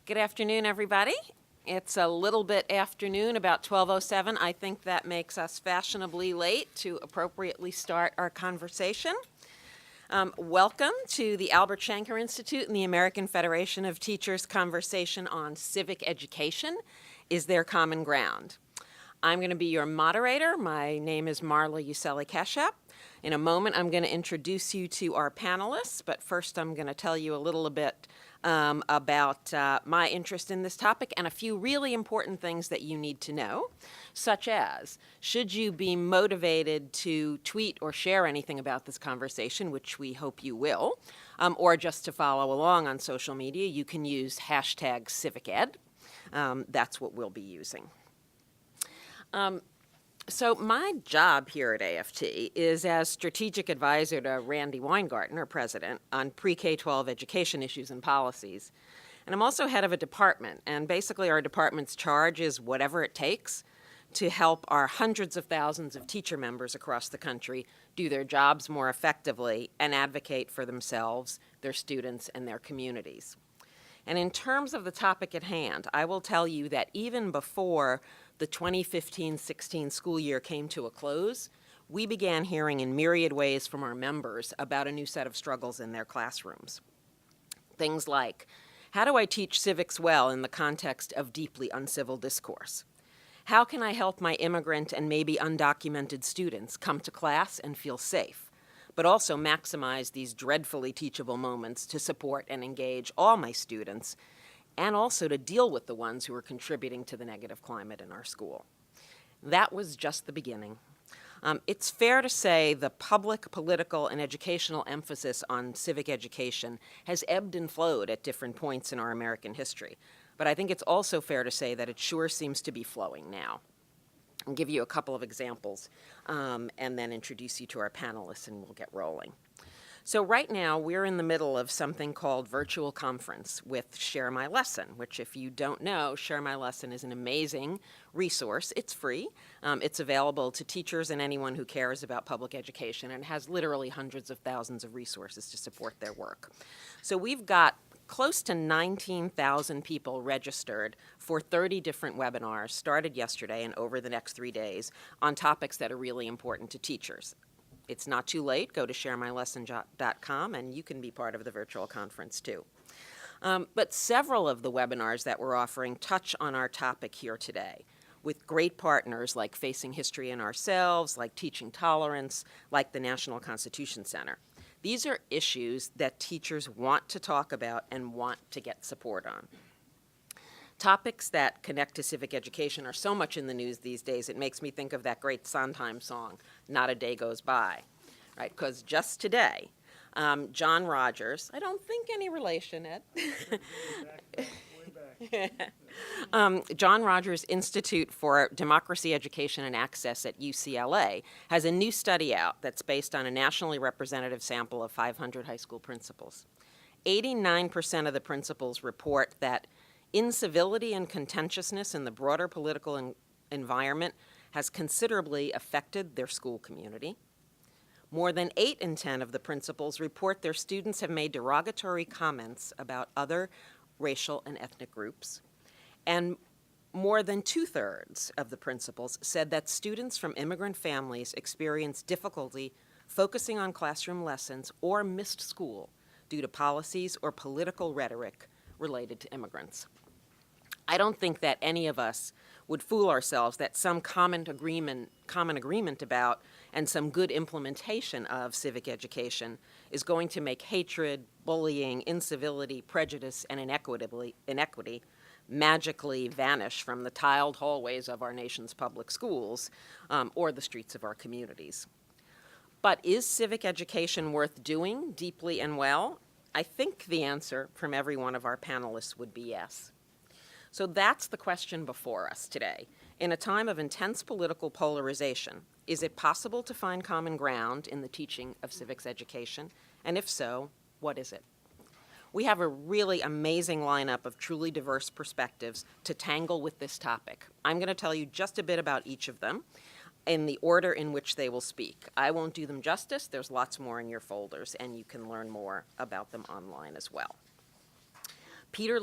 Good afternoon, everybody. It's a little bit afternoon, about 12:07. I think that makes us fashionably late to appropriately start our conversation. Welcome to the Albert Shanker Institute and the American Federation of Teachers Conversation on Civic Education, Is There Common Ground? I'm going to be your moderator. My name is Marla Ucelli Kashyap. In a moment, I'm going to introduce you to our panelists, but first I'm going to tell you a little bit about my interest in this topic and a few really important things that you need to know, such as, should you be motivated to tweet or share anything about this conversation, which we hope you will, or just to follow along on social media, you can use hashtag CivicEd. That's what we'll be using. So my job here at AFT is as strategic advisor to Randy Weingarten, our president, on pre-K-12 education issues and policies. And I'm also head of a department, and basically our department's charge is whatever it takes to help our hundreds of thousands of teacher members across the country do their jobs more effectively and advocate for themselves, their students, and their communities. And in terms of the topic at hand, I will tell you that even before the 2015-16 school year came to a close, we began hearing in myriad ways from our members about a new set of struggles in their classrooms. Things like, how do I teach civics well in the context of deeply uncivil discourse? How can I help my immigrant and maybe undocumented students come to class and feel safe, but also maximize these dreadfully teachable moments to support and engage all my students, and also to deal with the ones who are contributing to the negative climate in our school? That was just the beginning. It's fair to say the public, political, and educational emphasis on civic education has ebbed and flowed at different points in our American history. But I think it's also fair to say that it sure seems to be flowing now. I'll give you a couple of examples and then introduce you to our panelists, and we'll get rolling. So right now, we're in the middle of something called Virtual Conference with Share My Lesson, which, if you don't know, Share My Lesson is an amazing resource. It's free. It's available to teachers and anyone who cares about public education, and has literally hundreds of thousands of resources to support their work. So we've got close to 19,000 people registered for 30 different webinars, started yesterday and over the next 3 days, on topics that are really important to teachers. It's not too late. Go to sharemylesson.com and you can be part of the virtual conference too. But several of the webinars that we're offering touch on our topic here today, with great partners like Facing History and Ourselves, like Teaching Tolerance, like the National Constitution Center. These are issues that teachers want to talk about and want to get support on. Topics that connect to civic education are so much in the news these days, it makes me think of that great Sondheim song, Not a Day Goes By, right? Because just today, John Rogers, I don't think any relation, Ed. John Rogers Institute for Democracy, Education, and Access at UCLA has a new study out that's based on a nationally representative sample of 500 high school principals. 89% of the principals report that incivility and contentiousness in the broader political environment has considerably affected their school community. More than 8 in 10 of the principals report their students have made derogatory comments about other racial and ethnic groups. And more than 2/3 of the principals said that students from immigrant families experience difficulty focusing on classroom lessons or missed school due to policies or political rhetoric related to immigrants. I don't think that any of us would fool ourselves that some common agreement about and some good implementation of civic education is going to make hatred, bullying, incivility, prejudice, and inequity magically vanish from the tiled hallways of our nation's public schools or the streets of our communities. But is civic education worth doing deeply and well? I think the answer from every one of our panelists would be yes. So that's the question before us today. In a time of intense political polarization, is it possible to find common ground in the teaching of civics education? And if so, what is it? We have a really amazing lineup of truly diverse perspectives to tangle with this topic. I'm going to tell you just a bit about each of them in the order in which they will speak. I won't do them justice. There's lots more in your folders, and you can learn more about them online as well. Peter